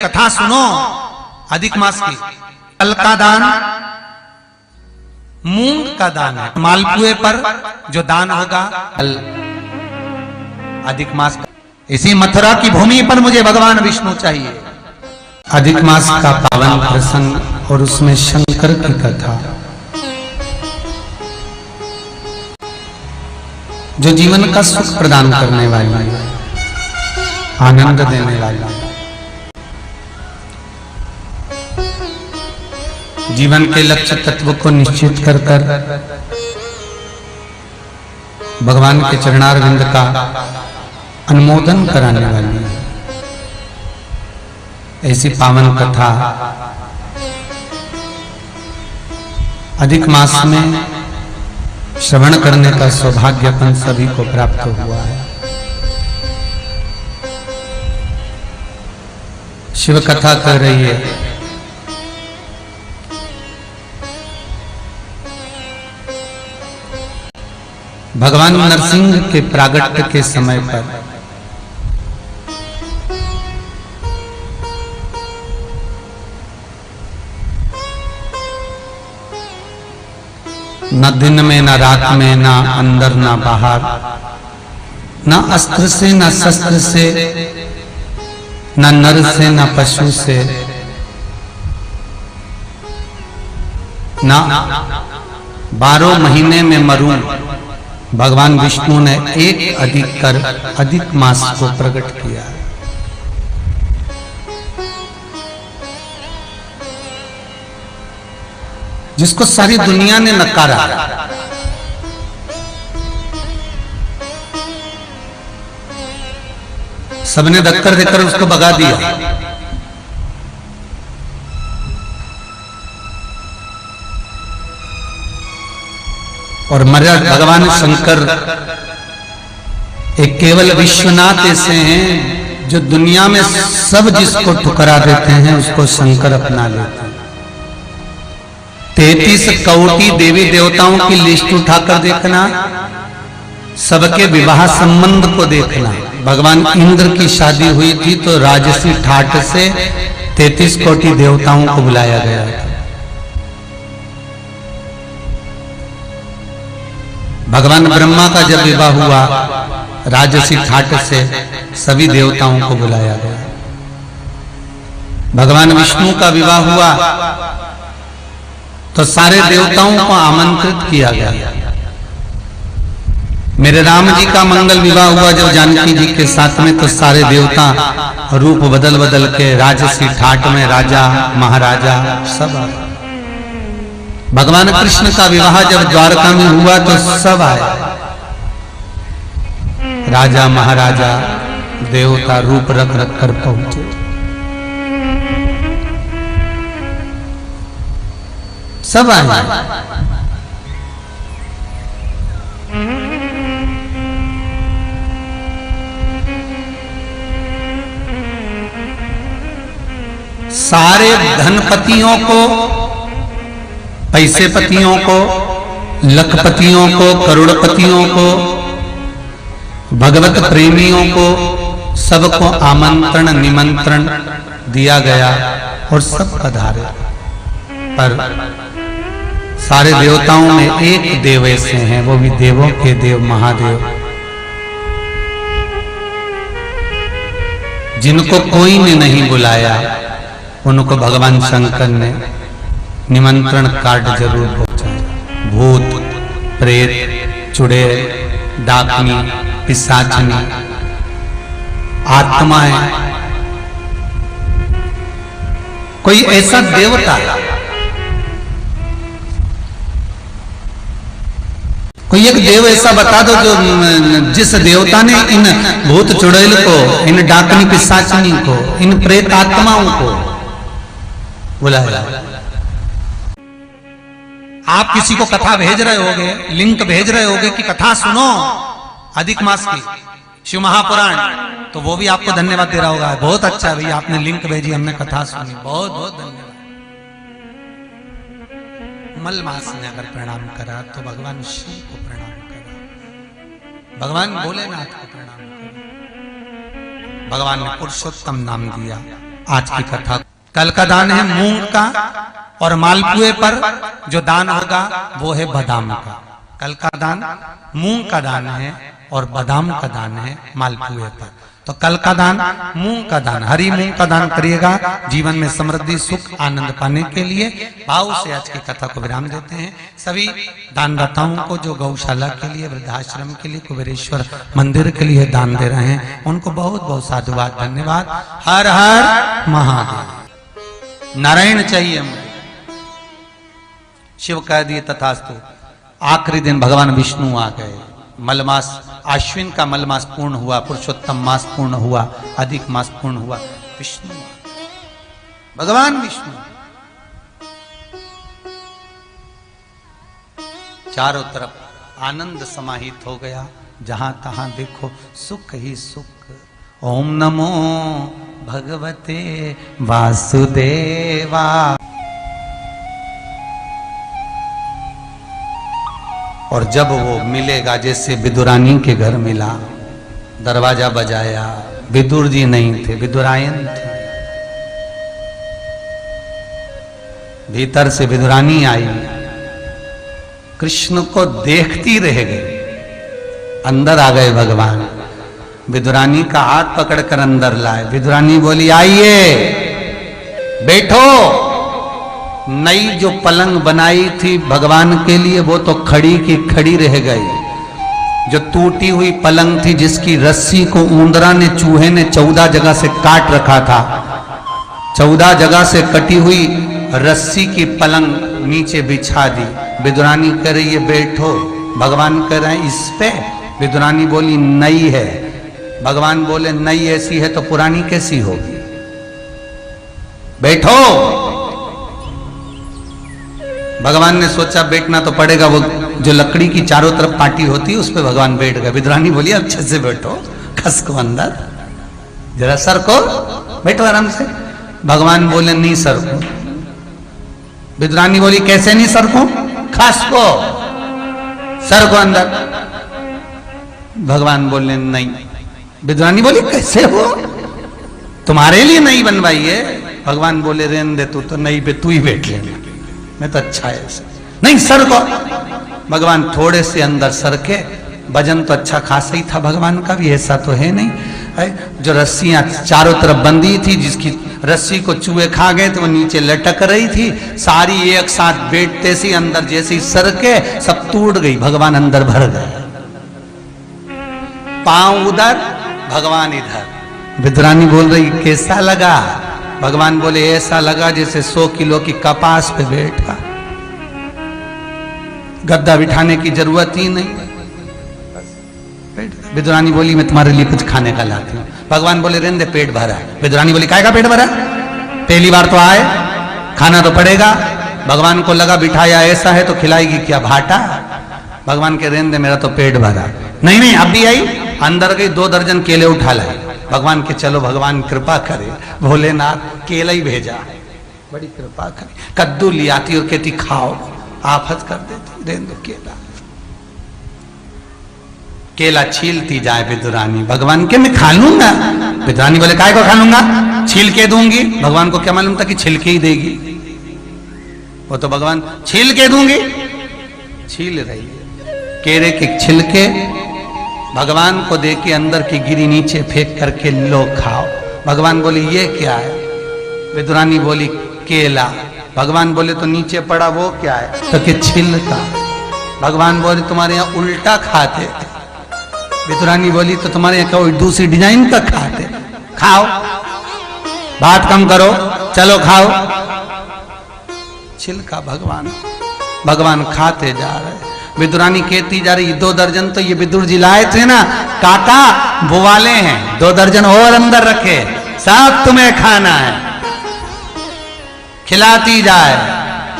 कथा सुनो अधिक मास की। कल का दान मूंग का दान है, मालपुए पर जो दान होगा कल अधिक मास का। इसी मथुरा की भूमि पर मुझे भगवान विष्णु चाहिए। अधिक मास का पावन प्रसंग और उसमें शंकर की कथा जो जीवन का सुख प्रदान करने वाली है, आनंद देने वाली, जीवन के लक्ष्य तत्व को निश्चित कर कर भगवान के चरणारविंद का अनुमोदन कराने वाली है। ऐसी पावन कथा अधिक मास में श्रवण करने का सौभाग्य अपन सभी को प्राप्त हुआ है। शिव कथा कर रही है भगवान नरसिंह के प्रागट्य के समय पर न दिन में न रात में, न अंदर न बाहर, न अस्त्र से न शस्त्र से, न नर से न पशु से, न 12 महीने में मरूं, भगवान विष्णु ने एक अधिक कर अधिक मास को प्रकट किया। जिसको सारी दुनिया ने नकारा, सबने धक्कर देकर उसको भगा दिया। और महाराज भगवान शंकर एक केवल विश्वनाथ ऐसे हैं जो दुनिया में सब जिसको ठुकरा देते हैं उसको शंकर अपना लेते हैं। 33 कोटि देवी देवताओं की लिस्ट उठाकर देखना, सबके विवाह संबंध को देखना। भगवान इंद्र की शादी हुई थी तो राजसी ठाट से 33 कोटि देवताओं को बुलाया गया था। भगवान ब्रह्मा का जब विवाह हुआ राजसी ठाट से सभी देवताओं को बुलाया गया। भगवान विष्णु का विवाह हुआ तो सारे देवताओं को आमंत्रित किया गया। मेरे राम जी का मंगल विवाह हुआ जब जानकी जी के साथ में, तो सारे देवता रूप बदल बदल के राजसी ठाट में राजा महाराजा सब आ गए। भगवान कृष्ण का विवाह जब द्वारका में हुआ तो सब आए, राजा महाराजा देवता रूप रख रख कर पहुंचे। सब आए। सारे धनपतियों को, पैसे पतियों को, लखपतियों को, करोड़पतियों को, भगवत प्रेमियों को, सबको आमंत्रण निमंत्रण दिया गया और सब पधारे। पर सारे देवताओं में एक देव ऐसे हैं, वो भी देवों के देव महादेव, जिनको कोई ने नहीं बुलाया, उनको भगवान शंकर ने निमंत्रण कार्ड जरूर पहुंचाया। भूत, प्रेत, चुड़ैल, डाकनी, पिशाचनी, आत्माएं, कोई ऐसा देवता, कोई एक देव ऐसा बता दो जो जिस देवता ने इन भूत चुड़ैल को, इन डाकनी पिशाचनी को, इन प्रेत आत्माओं को बुलाया। आप किसी को कथा भेज रहे होगे, लिंक भेज रहे होगे कि कथा सुनो अधिक मास की, शिव महापुराण, तो वो भी आपको धन्यवाद दे रहा होगा। बहुत अच्छा भैया, आपने लिंक भेजी, हमने कथा सुनी, बहुत बहुत धन्यवाद। मलमास ने अगर प्रणाम करा तो भगवान शिव को प्रणाम करा, भगवान भोलेनाथ को प्रणाम करा। भगवान ने पुरुषोत्तम नाम दिया, आज की कथा। कल का दान है मूंग का, और मालपुए पर जो दान होगा वो है बादाम का। कल का दान मूंग का दान है और बादाम का दान है मालपुए पर। तो कल का दान मूंग का दान, हरी मूंग का दान करिएगा जीवन में समृद्धि सुख आनंद पाने के लिए। भाव से आज की कथा को विराम देते हैं। सभी दानदाताओं को जो गौशाला के लिए, वृद्धाश्रम के लिए, कुबेरेश्वर मंदिर के लिए दान दे रहे हैं, उनको बहुत बहुत साधुवाद, धन्यवाद। हर हर महादेव। नारायण चाहिए मुझे, शिव कह दिए तथास्तु। आखिरी दिन भगवान विष्णु आ गए। मलमास, आश्विन का मलमास पूर्ण हुआ, पुरुषोत्तम मास पूर्ण हुआ, अधिक मास पूर्ण हुआ, विष्णु, भगवान विष्णु। चारों तरफ आनंद समाहित हो गया, जहां तहां देखो सुख ही सुख। ओम नमो भगवते वासुदेवा। और जब वो मिलेगा, जैसे विदुरानी के घर मिला, दरवाजा बजाया, विदुर जी नहीं थे, विदुरायन थे। भीतर से विदुरानी आई, कृष्ण को देखती रह गई। अंदर आ गए भगवान, विदुरानी का हाथ पकड़कर अंदर लाए। विदुरानी बोली आइए बैठो। नई जो पलंग बनाई थी भगवान के लिए, वो तो खड़ी की खड़ी रह गई। जो टूटी हुई पलंग थी, जिसकी रस्सी को ऊंदरा ने, चूहे ने 14 जगह से काट रखा था, 14 जगह से कटी हुई रस्सी की पलंग नीचे बिछा दी। विदुरानी कह रही है बैठो। भगवान कह रहे हैं इस पे। विदुरानी बोली नई है। भगवान बोले नई ऐसी है तो पुरानी कैसी होगी, बैठो। भगवान ने सोचा बैठना तो पड़ेगा, वो जो लकड़ी की चारों तरफ पाटी होती है उस पर भगवान बैठ गए। विदुरानी बोली अच्छे से बैठो, खस को अंदर, जरा सर को बैठो आराम से। भगवान बोले नहीं सर को। विदुरानी बोली कैसे नहीं सर को, खस को, सर को अंदर। भगवान बोले नहीं। विदुरानी बोली कैसे हो, तुम्हारे लिए नहीं बनवाई है। भगवान बोले रहने दे, तू तो नहीं पे तू ही बैठ लेना, मैं तो अच्छा है ऐसे। नहीं सर को। भगवान थोड़े से अंदर सर के। वजन तो अच्छा खासा ही था भगवान का भी, ऐसा तो है नहीं है। जो रस्सियां चारों तरफ बंधी थी, जिसकी रस्सी को चूहे खा गए तो वो नीचे लटक रही थी, सारी एक साथ बैठते सी अंदर जैसे ही सर के सब टूट गई। भगवान अंदर भर गए, पांव उधर भगवान इधर। विदुरानी बोल रही कैसा लगा। भगवान बोले ऐसा लगा जैसे 100 किलो की कपास पे बैठा, गद्दा बिठाने की जरूरत ही नहीं। विदुरानी बोली मैं तुम्हारे लिए कुछ खाने का लाती हूँ। भगवान बोले रहने दे, पेट भरा है। विदुरानी बोली काय का पेट भरा, पहली बार तो आए, खाना तो पड़ेगा। भगवान को लगा बिठाया ऐसा है तो खिलाएगी क्या भाटा। भगवान के रहने दे, मेरा तो पेट भरा। नहीं नहीं, अब भी आई, अंदर गई, 2 दर्जन केले उठा लाई। भगवान के चलो भगवान कृपा करे, भोलेनाथ केला ही भेजा, बड़ी कृपा करे। कद्दू ले आती और कहती खाओ, आफत कर देती, रहने दो केला। केला छीलती जाए विदुरानी। भगवान के मैं खा लूंगा। विदुरानी बोले काय को खा लूंगा, छील के दूंगी। भगवान को क्या मालूम था कि छिलके ही देगी, वो तो भगवान छील के दूंगी। छील रही है केरे के छिलके, भगवान को दे के अंदर की गिरी नीचे फेंक करके लो खाओ। भगवान बोले ये क्या है। विदुरानी बोली केला। भगवान बोले तो नीचे पड़ा वो क्या है, तो के छिलका। भगवान बोले तुम्हारे यहाँ उल्टा खाते। विदुरानी बोली तो तुम्हारे यहाँ कोई दूसरी डिजाइन का खाते। खाओ, बात कम करो, चलो खाओ। छिलका भगवान खाते जा रहे। विदुरानी कहती जा रही 2 दर्जन तो ये विदुर जी लाए थे ना काका, वो वाले हैं, 2 दर्जन और अंदर रखे, सब तुम्हें खाना है। खिलाती जाए।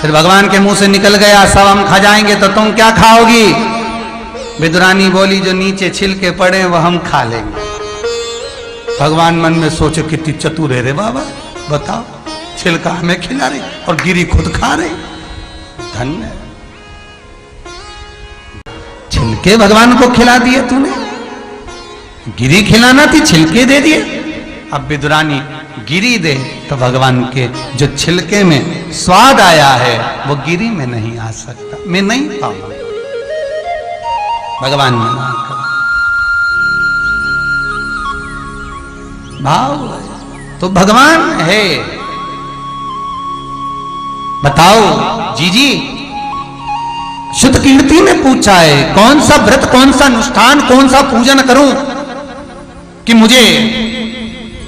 फिर भगवान के मुंह से निकल गया सब हम खा जाएंगे तो तुम क्या खाओगी। विदुरानी बोली जो नीचे छिलके पड़े वो हम खा लेंगे। भगवान मन में सोचे कितनी चतुर है रे बाबा, बताओ छिलका हमें खिला रही और गिरी खुद खा रही। धन्य, छिलके भगवान को खिला दिए तूने, गिरी खिलाना थी छिलके दे दिए। अब विदुरानी गिरी दे तो भगवान के जो छिलके में स्वाद आया है वो गिरी में नहीं आ सकता, मैं नहीं पाऊंगा। भगवान ने ना कहा। भाव तो भगवान है। बताओ जीजी, शुद्ध कीर्ति ने पूछा है कौन सा व्रत, कौन सा अनुष्ठान, कौन सा पूजन करूं कि मुझे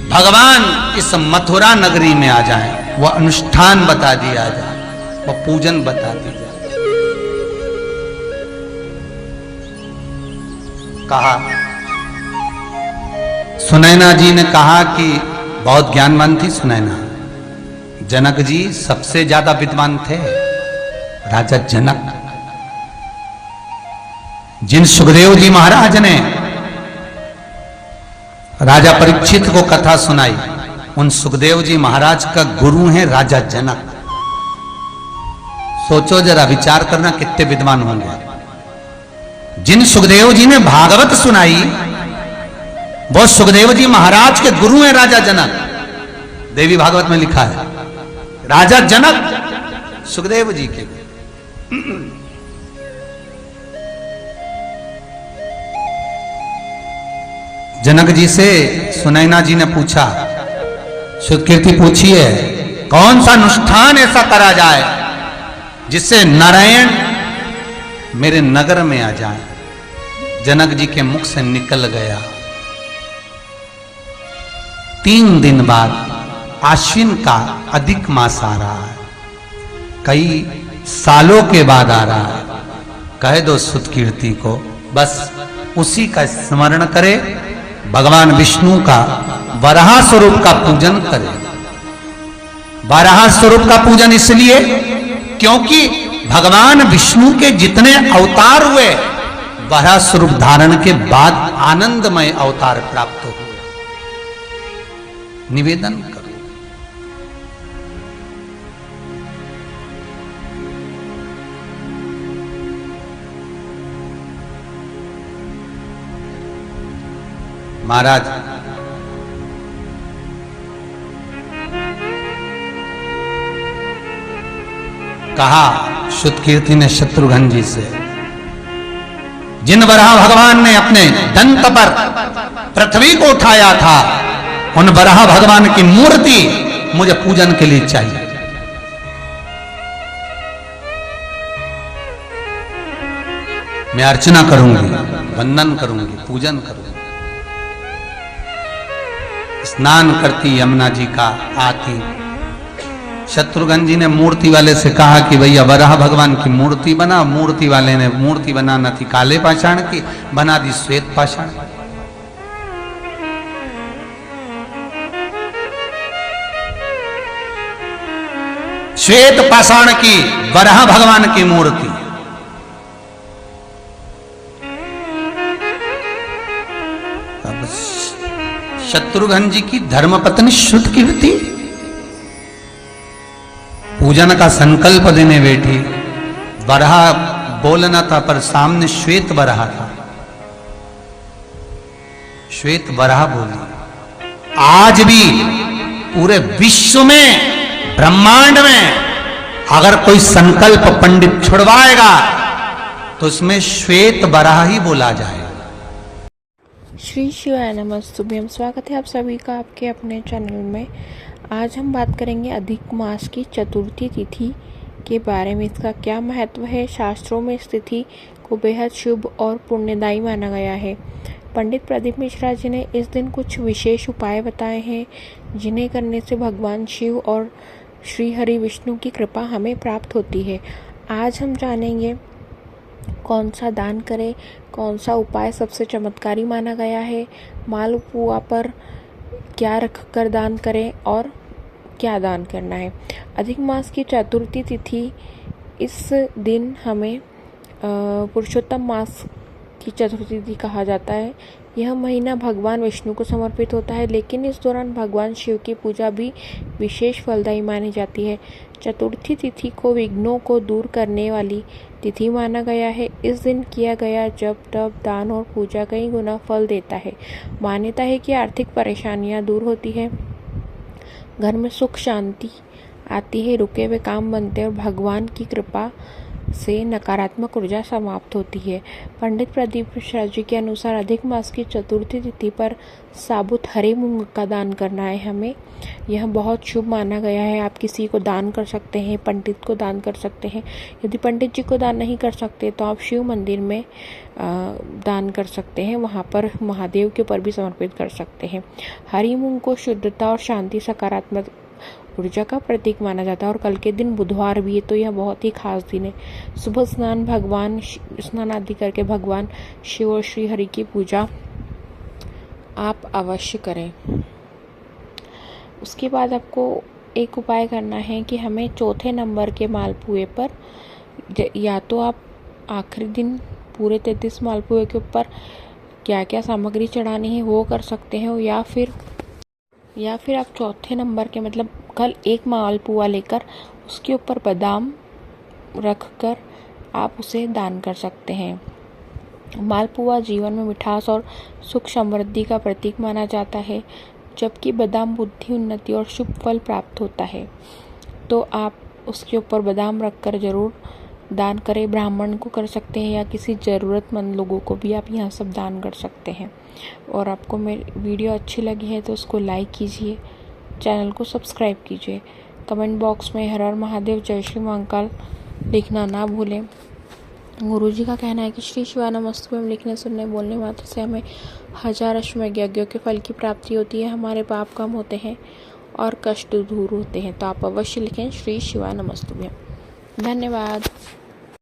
भगवान इस मथुरा नगरी में आ जाए। वो अनुष्ठान बता दिया जाए, वो पूजन बता दिया जाए। कहा, सुनैना जी ने कहा कि बहुत ज्ञानवान थी सुनैना। जनक जी सबसे ज्यादा विद्वान थे, राजा जनक। जिन सुखदेव जी महाराज ने राजा परीक्षित को कथा सुनाई, उन सुखदेव जी महाराज का गुरु है राजा जनक। सोचो जरा, विचार करना कितने विद्वान होंगे। जिन सुखदेव जी ने भागवत सुनाई, वो सुखदेव जी महाराज के गुरु हैं राजा जनक। देवी भागवत में लिखा है राजा जनक सुखदेव जी के। जनक जी से सुनैना जी ने पूछा, सुकीर्ति पूछी है कौन सा अनुष्ठान ऐसा करा जाए जिससे नारायण मेरे नगर में आ जाए। जनक जी के मुख से निकल गया, 3 दिन बाद आश्विन का अधिक मास आ रहा है, कई सालों के बाद आ रहा है। कह दो सुतकीर्ति को बस उसी का स्मरण करे, भगवान विष्णु का वराह स्वरूप का पूजन करे। वराह स्वरूप का पूजन इसलिए क्योंकि भगवान विष्णु के जितने अवतार हुए, वराह स्वरूप धारण के बाद आनंदमय अवतार प्राप्त हुए। निवेदन करो। महाराज कहा सुतकीर्ति ने शत्रुघ्न जी से, जिन वराह भगवान ने अपने दंत पर पृथ्वी को उठाया था, उन वराह भगवान की मूर्ति मुझे पूजन के लिए चाहिए। मैं अर्चना करूंगी, वंदन करूंगी, पूजन करूंगी। स्नान करती यमुना जी का आती, शत्रुघ्न जी ने मूर्ति वाले से कहा कि भैया वराह भगवान की मूर्ति बना। मूर्ति वाले ने मूर्ति बनाना थी काले पाषाण की, बना दी श्वेत पाषाण। श्वेत पाषाण की वराह भगवान की मूर्ति। शत्रुघ्न जी की धर्मपत्नी श्रुतकीर्ति पूजन का संकल्प देने बैठी। वराह बोलना था पर सामने श्वेत वराह था, श्वेत वराह बोली। आज भी पूरे विश्व में, ब्रह्मांड में अगर कोई संकल्प पंडित छुड़वाएगा तो उसमें श्वेत वराह ही बोला जाएगा। श्री शिवाय नमस्तुभ्यम। स्वागत है आप सभी का आपके अपने चैनल में। आज हम बात करेंगे अधिक मास की चतुर्थी तिथि के बारे में। इसका क्या महत्व है। शास्त्रों में इस तिथि को बेहद शुभ और पुण्यदायी माना गया है। पंडित प्रदीप मिश्रा जी ने इस दिन कुछ विशेष उपाय बताए हैं जिन्हें करने से भगवान शिव और श्री हरि विष्णु की कृपा हमें प्राप्त होती है। आज हम जानेंगे कौन सा दान करें, कौन सा उपाय सबसे चमत्कारी माना गया है, मालपुआ पर क्या रखकर दान करें और क्या दान करना है। अधिक मास की चतुर्थी तिथि, इस दिन हमें पुरुषोत्तम मास की चतुर्थी तिथि कहा जाता है। यह महीना भगवान विष्णु को समर्पित होता है, लेकिन इस दौरान भगवान शिव की पूजा भी विशेष फलदायी मानी जाती है। चतुर्थी तिथि को विघ्नों को दूर करने वाली तिथि माना गया है। इस दिन किया गया जप, तप, दान और पूजा कई गुना फल देता है। मान्यता है कि आर्थिक परेशानियां दूर होती है। घर में सुख शांति आती है, रुके हुए काम बनते हैं और भगवान की कृपा से नकारात्मक ऊर्जा समाप्त होती है। पंडित प्रदीप मिश्रा जी के अनुसार अधिक मास की चतुर्थी तिथि पर साबुत हरे मूंग का दान करना है हमें। यह बहुत शुभ माना गया है। आप किसी को दान कर सकते हैं, पंडित को दान कर सकते हैं। यदि पंडित जी को दान नहीं कर सकते तो आप शिव मंदिर में दान कर सकते हैं, वहाँ पर महादेव के ऊपर भी समर्पित कर सकते हैं। हरी मूंग को शुद्धता और शांति, सकारात्मक ऊर्जा का प्रतीक माना जाता है और कल के दिन बुधवार भी है, तो यह बहुत ही खास दिन है। सुबह स्नान आदि करके भगवान शिव और श्री हरि की पूजा आप अवश्य करें। उसके बाद आपको एक उपाय करना है कि हमें चौथे नंबर के मालपुए पर, या तो आप आखिरी दिन पूरे 33 मालपुए के ऊपर क्या क्या सामग्री चढ़ानी है वो कर सकते हैं, या फिर आप चौथे नंबर के मतलब कल एक मालपुआ लेकर उसके ऊपर बादाम रखकर आप उसे दान कर सकते हैं। मालपुआ जीवन में मिठास और सुख समृद्धि का प्रतीक माना जाता है, जबकि बादाम बुद्धि, उन्नति और शुभ फल प्राप्त होता है। तो आप उसके ऊपर बादाम रखकर जरूर दान करें। ब्राह्मण को कर सकते हैं या किसी ज़रूरतमंद लोगों को भी आप यहाँ सब दान कर सकते हैं। और आपको मेरी वीडियो अच्छी लगी है तो उसको लाइक कीजिए, चैनल को सब्सक्राइब कीजिए। कमेंट बॉक्स में हर हर महादेव, जय श्री महाकाल लिखना ना भूलें। गुरुजी का कहना है कि श्री शिवाय नमस्तुभ्यम लिखने, सुनने, बोलने मात्र से हमें 1000 अश्वमेध यज्ञों के फल की प्राप्ति होती है, हमारे पाप कम होते हैं और कष्ट दूर होते हैं। तो आप अवश्य लिखें श्री शिवाय नमस्तुभ्यम। धन्यवाद।